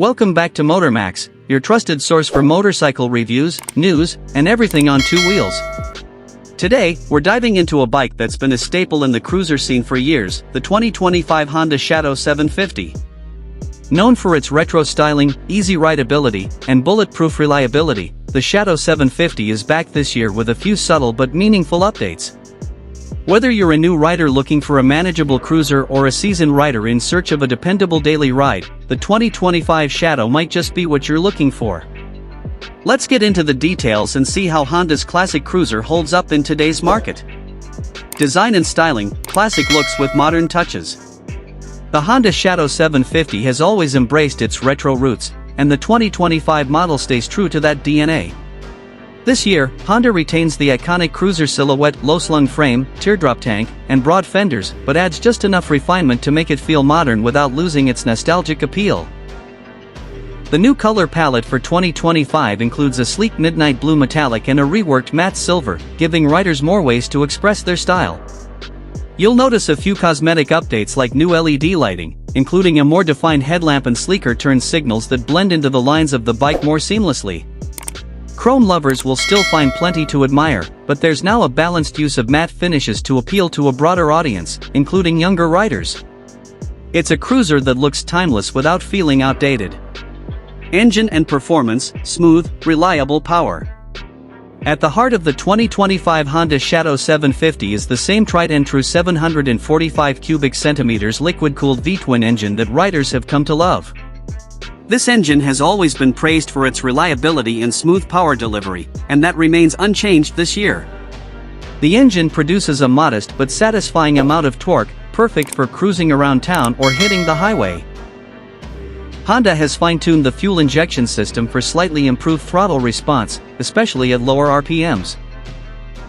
Welcome back to MotorMax, your trusted source for motorcycle reviews, news, and everything on two wheels. Today, we're diving into a bike that's been a staple in the cruiser scene for years, the 2025 Honda Shadow 750. Known for its retro styling, easy rideability, and bulletproof reliability, the Shadow 750 is back this year with a few subtle but meaningful updates. Whether you're a new rider looking for a manageable cruiser or a seasoned rider in search of a dependable daily ride, the 2025 Shadow might just be what you're looking for. Let's get into the details and see how Honda's classic cruiser holds up in today's market. Design and styling, classic looks with modern touches. The Honda Shadow 750 has always embraced its retro roots, and the 2025 model stays true to that DNA. This year, Honda retains the iconic cruiser silhouette, low-slung frame, teardrop tank, and broad fenders, but adds just enough refinement to make it feel modern without losing its nostalgic appeal. The new color palette for 2025 includes a sleek midnight blue metallic and a reworked matte silver, giving riders more ways to express their style. You'll notice a few cosmetic updates like new LED lighting, including a more defined headlamp and sleeker turn signals that blend into the lines of the bike more seamlessly. Chrome lovers will still find plenty to admire, but there's now a balanced use of matte finishes to appeal to a broader audience, including younger riders. It's a cruiser that looks timeless without feeling outdated. Engine and performance, smooth, reliable power. At the heart of the 2025 Honda Shadow 750 is the same tried and true 745 cubic centimeters liquid-cooled V-twin engine that riders have come to love. This engine has always been praised for its reliability and smooth power delivery, and that remains unchanged this year. The engine produces a modest but satisfying amount of torque, perfect for cruising around town or hitting the highway. Honda has fine-tuned the fuel injection system for slightly improved throttle response, especially at lower RPMs.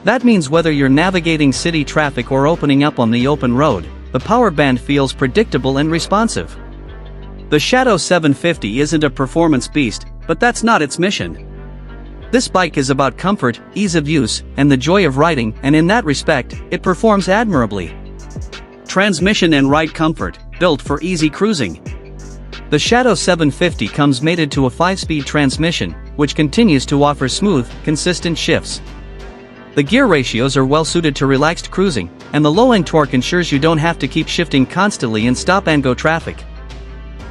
That means whether you're navigating city traffic or opening up on the open road, the power band feels predictable and responsive. The Shadow 750 isn't a performance beast, but that's not its mission. This bike is about comfort, ease of use, and the joy of riding, and in that respect, it performs admirably. Transmission and ride comfort, built for easy cruising. The Shadow 750 comes mated to a 5-speed transmission, which continues to offer smooth, consistent shifts. The gear ratios are well suited to relaxed cruising, and the low-end torque ensures you don't have to keep shifting constantly in stop-and-go traffic.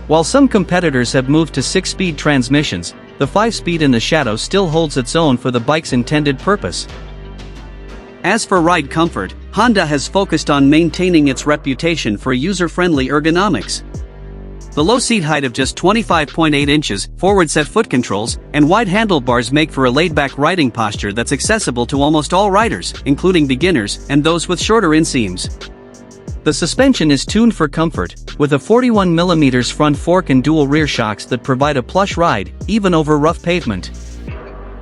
While some competitors have moved to 6-speed transmissions, the 5-speed in the Shadow still holds its own for the bike's intended purpose. As for ride comfort, Honda has focused on maintaining its reputation for user-friendly ergonomics. The low seat height of just 25.8 inches, forward-set foot controls, and wide handlebars make for a laid-back riding posture that's accessible to almost all riders, including beginners and those with shorter inseams. The suspension is tuned for comfort, with a 41mm front fork and dual rear shocks that provide a plush ride, even over rough pavement.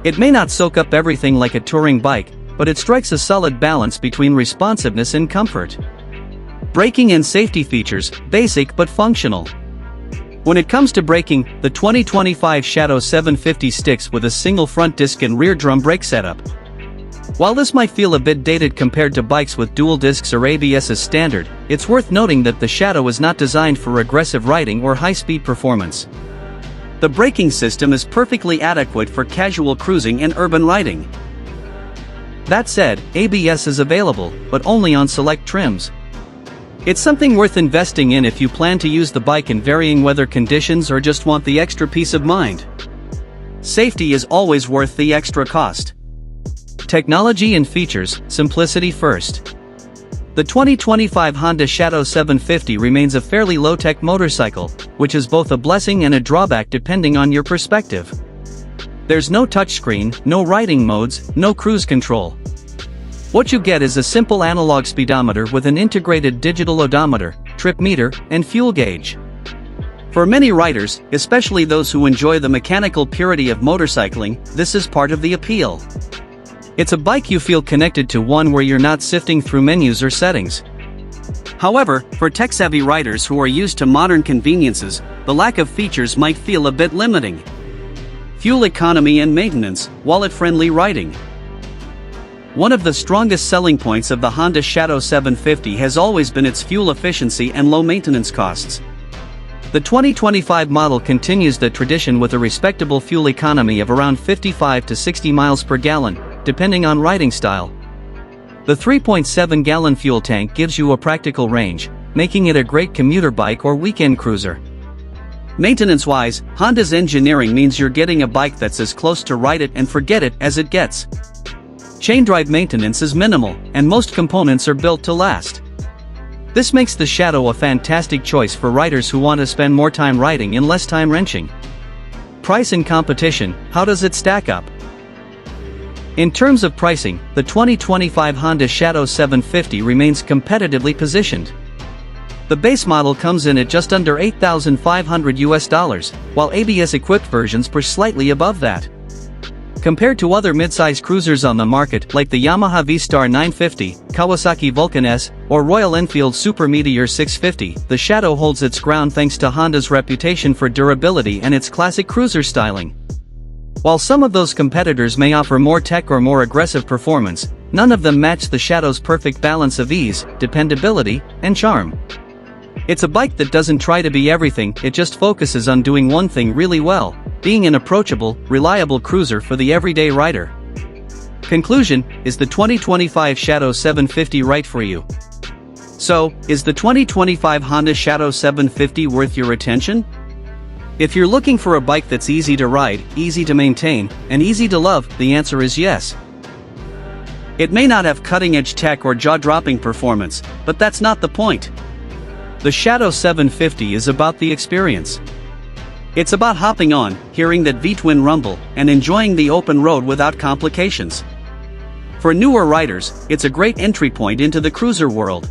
It may not soak up everything like a touring bike, but it strikes a solid balance between responsiveness and comfort. Braking and safety features, basic but functional. When it comes to braking, the 2025 Shadow 750 sticks with a single front disc and rear drum brake setup. While this might feel a bit dated compared to bikes with dual discs or ABS as standard, it's worth noting that the Shadow is not designed for aggressive riding or high-speed performance. The braking system is perfectly adequate for casual cruising and urban riding. That said, ABS is available, but only on select trims. It's something worth investing in if you plan to use the bike in varying weather conditions or just want the extra peace of mind. Safety is always worth the extra cost. Technology and features, simplicity first. The 2025 Honda Shadow 750 remains a fairly low-tech motorcycle, which is both a blessing and a drawback depending on your perspective. There's no touchscreen, no riding modes, no cruise control. What you get is a simple analog speedometer with an integrated digital odometer, trip meter, and fuel gauge. For many riders, especially those who enjoy the mechanical purity of motorcycling, this is part of the appeal. It's a bike you feel connected to, one where you're not sifting through menus or settings. However, for tech-savvy riders who are used to modern conveniences, the lack of features might feel a bit limiting. Fuel economy and maintenance, wallet-friendly riding. One of the strongest selling points of the Honda Shadow 750 has always been its fuel efficiency and low maintenance costs. The 2025 model continues the tradition with a respectable fuel economy of around 55 to 60 miles per gallon, depending on riding style. The 3.7-gallon fuel tank gives you a practical range, making it a great commuter bike or weekend cruiser. Maintenance-wise, Honda's engineering means you're getting a bike that's as close to ride it and forget it as it gets. Chain drive maintenance is minimal, and most components are built to last. This makes the Shadow a fantastic choice for riders who want to spend more time riding and less time wrenching. Price and competition, how does it stack up? In terms of pricing, the 2025 Honda Shadow 750 remains competitively positioned. The base model comes in at just under $8,500, while ABS-equipped versions push slightly above that. Compared to other midsize cruisers on the market like the Yamaha V-Star 950, Kawasaki Vulcan S, or Royal Enfield Super Meteor 650, the Shadow holds its ground thanks to Honda's reputation for durability and its classic cruiser styling. While some of those competitors may offer more tech or more aggressive performance, none of them match the Shadow's perfect balance of ease, dependability, and charm. It's a bike that doesn't try to be everything, it just focuses on doing one thing really well, being an approachable, reliable cruiser for the everyday rider. Conclusion, is the 2025 Shadow 750 right for you? So, is the 2025 Honda Shadow 750 worth your attention? If you're looking for a bike that's easy to ride, easy to maintain, and easy to love, the answer is yes. It may not have cutting-edge tech or jaw-dropping performance, but that's not the point. The Shadow 750 is about the experience. It's about hopping on, hearing that V-twin rumble, and enjoying the open road without complications. For newer riders, it's a great entry point into the cruiser world.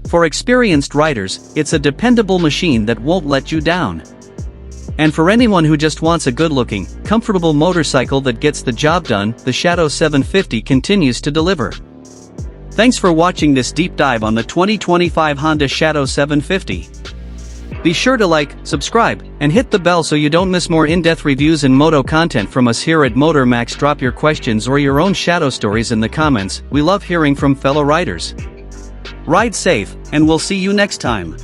For experienced riders, it's a dependable machine that won't let you down. And for anyone who just wants a good-looking, comfortable motorcycle that gets the job done, the Shadow 750 continues to deliver. Thanks for watching this deep dive on the 2025 Honda Shadow 750. Be sure to like, subscribe, and hit the bell so you don't miss more in-depth reviews and moto content from us here at MotorMax. Drop your questions or your own Shadow stories in the comments, we love hearing from fellow riders. Ride safe, and we'll see you next time.